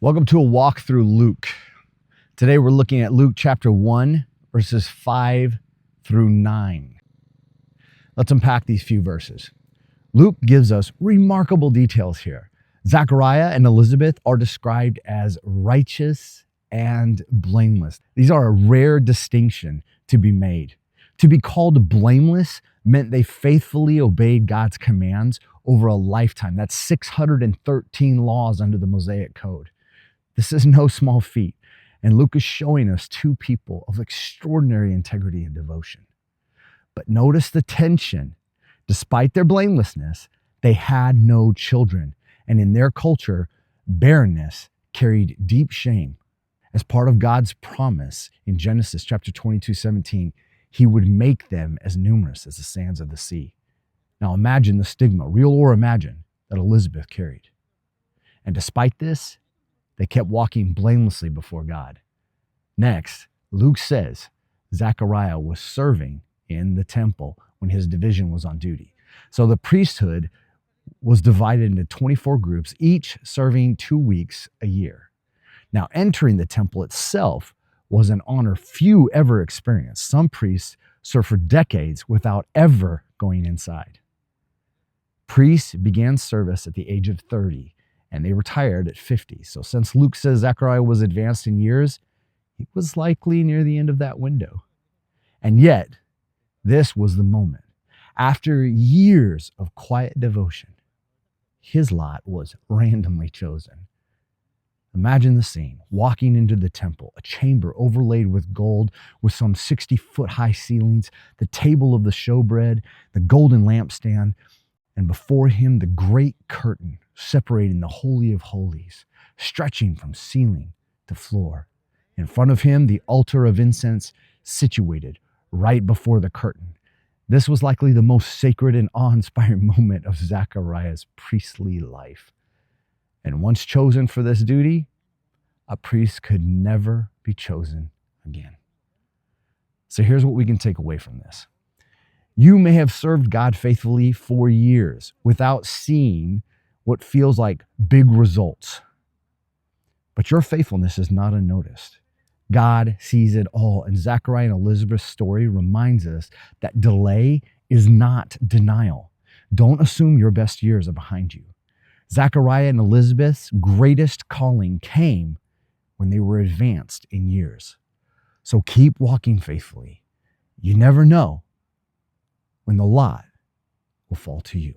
Welcome to a walk through Luke. Today we're looking at Luke chapter 1, verses 5 through 9. Let's unpack these few verses. Luke gives us remarkable details here. Zachariah and Elizabeth are described as righteous and blameless. These are a rare distinction to be made. To be called blameless meant they faithfully obeyed God's commands over a lifetime. That's 613 laws under the Mosaic Code. This is no small feat, and Luke is showing us two people of extraordinary integrity and devotion. But notice the tension. Despite their blamelessness, they had no children, and in their culture, barrenness carried deep shame. As part of God's promise in Genesis chapter 22:17, he would make them as numerous as the sands of the sea. Now imagine the stigma, real or imagined, that Elizabeth carried. And despite this, they kept walking blamelessly before God. Next, Luke says Zechariah was serving in the temple when his division was on duty. So the priesthood was divided into 24 groups, each serving 2 weeks a year. Now, entering the temple itself was an honor few ever experienced. Some priests served for decades without ever going inside. Priests began service at the age of 30, and they retired at 50. So since Luke says Zechariah was advanced in years, he was likely near the end of that window. And yet, this was the moment. After years of quiet devotion, his lot was randomly chosen. Imagine the scene, walking into the temple, a chamber overlaid with gold with some 60-foot-high ceilings, the table of the showbread, the golden lampstand, and before him the great curtain separating the Holy of Holies, stretching from ceiling to floor. In front of him, the altar of incense situated right before the curtain. This was likely the most sacred and awe-inspiring moment of Zechariah's priestly life. And once chosen for this duty, a priest could never be chosen again. So here's what we can take away from this. You may have served God faithfully for years without seeing what feels like big results. But your faithfulness is not unnoticed. God sees it all, and Zechariah and Elizabeth's story reminds us that delay is not denial. Don't assume your best years are behind you. Zechariah and Elizabeth's greatest calling came when they were advanced in years. So keep walking faithfully. You never know when the lot will fall to you.